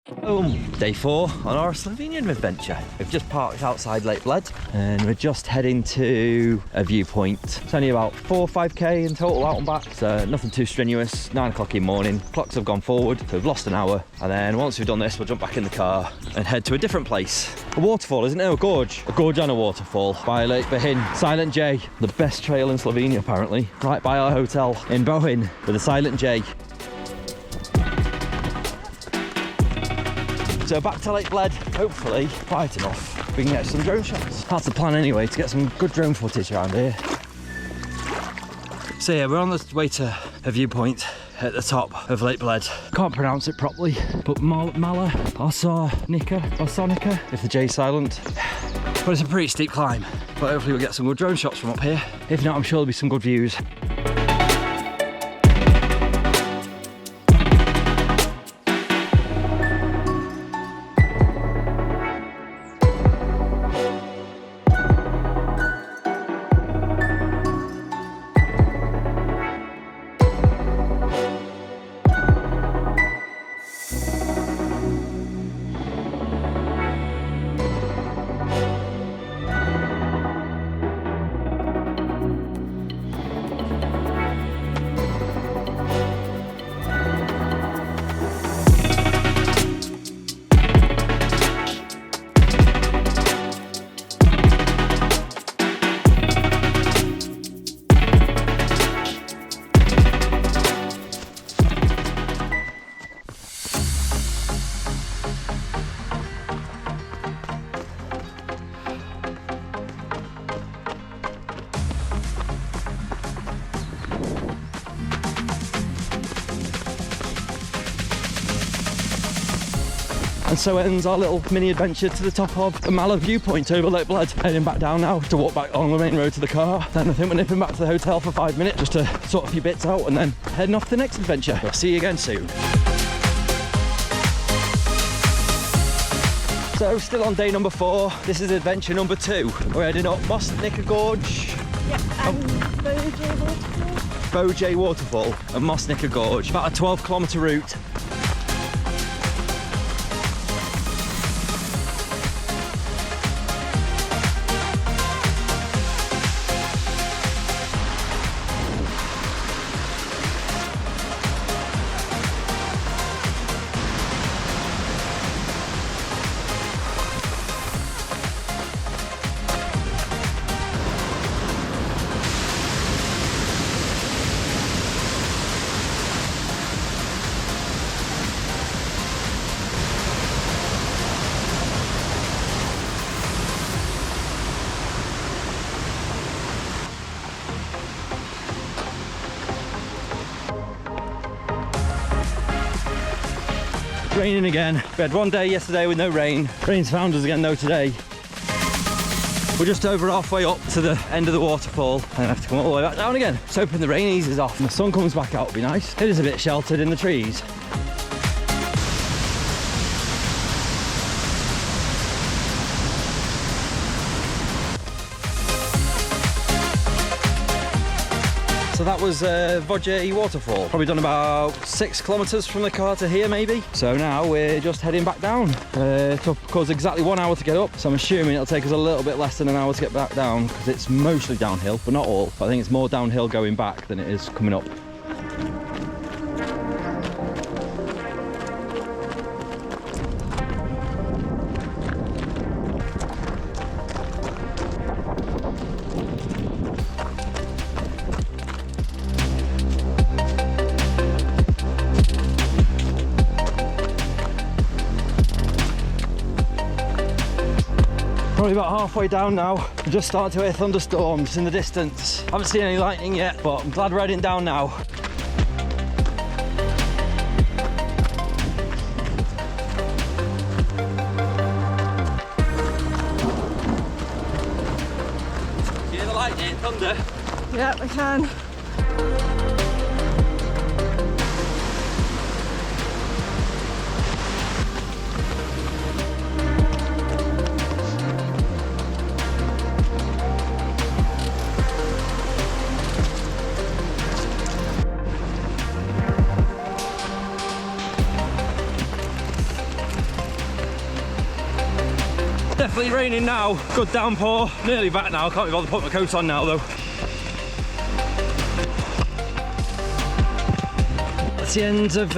Day 4 on our Slovenian adventure. We've just parked outside Lake Bled and we're just heading to a viewpoint. It's only about 4 or 5k in total out and back, so nothing too strenuous. 9 o'clock in the morning, clocks have gone forward, so we've lost an hour, and then once we've done this we'll jump back in the car and head to a different place. A waterfall, isn't it? A gorge and a waterfall by Lake Bohin. Silent J, the best trail in Slovenia apparently, right by our hotel in Bohin with a Silent J. So back to Lake Bled, hopefully quiet enough we can get some drone shots. That's the plan anyway, to get some good drone footage around here. So yeah, we're on the way to a viewpoint at the top of Lake Bled. Can't pronounce it properly, but Osojnica, if the J's silent. But it's a pretty steep climb, but hopefully we'll get some good drone shots from up here. If not, I'm sure there'll be some good views. And so ends our little mini adventure to the top of the Mala viewpoint over Lake Bled. Heading back down now to walk back on the main road to the car. Then I think we're nipping back to the hotel for 5 minutes just to sort a few bits out and then heading off to the next adventure. I'll see you again soon. So still on day number 4. This is adventure number 2. We're heading up Mostnica Gorge. Yeah, and Gorge Waterfall. Gorge Waterfall and Mostnica Gorge. About a 12-kilometre route. Raining again. We had one day yesterday with no rain. Rain's found us again though today. We're just over halfway up to the end of the waterfall and have to come all the way back down again. So hoping the rain eases off and the sun comes back out, it'll be nice. It is a bit sheltered in the trees. So that was Gorge Waterfall. Probably done about 6 kilometres from the car to here maybe. So now we're just heading back down. It took us exactly 1 hour to get up. So I'm assuming it'll take us a little bit less than an hour to get back down because it's mostly downhill, but not all. But I think it's more downhill going back than it is coming up. Probably about halfway down now. I'm just starting to hear thunderstorms in the distance. Haven't seen any lightning yet, but I'm glad we're heading down now. Do you hear the lightning, thunder? Yeah, we can. Definitely raining now. Good downpour. Nearly back now. Can't be bothered putting my coat on now though. That's the end of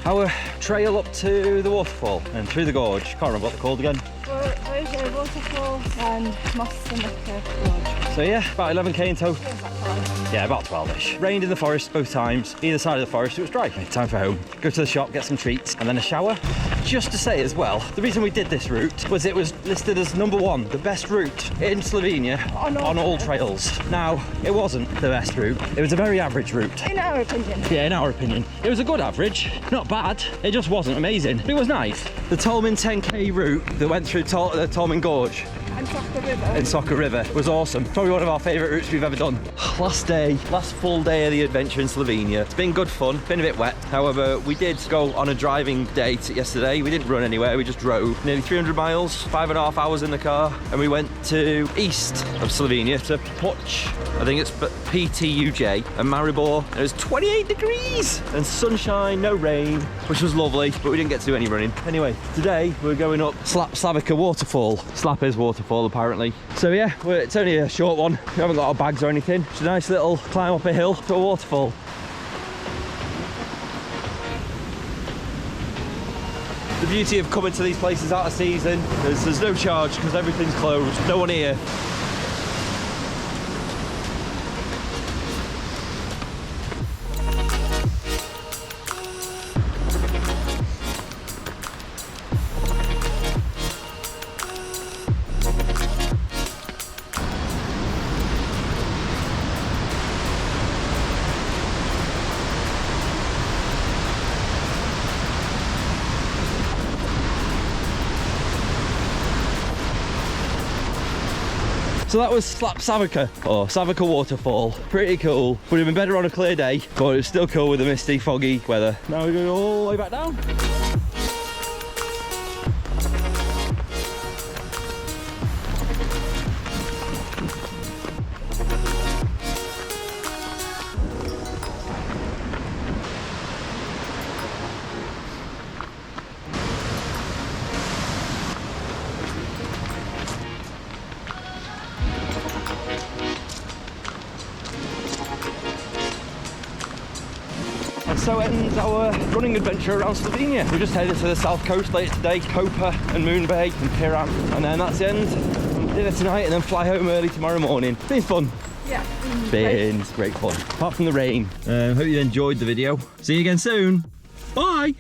our trail up to the waterfall and through the gorge. Can't remember what they're called again. Gorge waterfall and Mostnica Gorge. So yeah, about 11k in total. Yeah, about 12ish. Rained in the forest both times. Either side of the forest, it was dry. Time for home. Go to the shop, get some treats, and then a shower. Just to say as well, the reason we did this route was it was listed as #1, the best route in Slovenia on all trails. Now, it wasn't the best route. It was a very average route. In our opinion. Yeah, in our opinion. It was a good average. Not bad. It just wasn't amazing. But it was nice. The Tolmin 10k route that went through the Tolmin Gorge And Soccer River. in Soccer River was awesome. Probably one of our favourite routes we've ever done. Last full day of the adventure in Slovenia. It's been good fun, been a bit wet. However, we did go on a driving date yesterday. We didn't run anywhere, we just drove nearly 300 miles, 5.5 hours in the car. And we went to east of Slovenia to Puch, I think it's PTUJ, and Maribor. And it was 28 degrees and sunshine, no rain, which was lovely, but we didn't get to do any running. Anyway, today we're going up Savica waterfall. Slap is waterfall apparently. So yeah, it's only a short one. We haven't got our bags or anything. It's a nice little climb up a hill to a waterfall. The beauty of coming to these places out of season is there's no charge because everything's closed, no one here. So that was Savica, or Savica waterfall. Pretty cool. Would have been better on a clear day, but it was still cool with the misty, foggy weather. Now we're going all the way back down. And so ends our running adventure around Slovenia. We're just headed to the south coast later today, Koper and Moon Bay and Piran. And then that's the end. Dinner tonight and then fly home early tomorrow morning. Been fun. Yeah. Been great fun. Apart from the rain. Hope you enjoyed the video. See you again soon. Bye.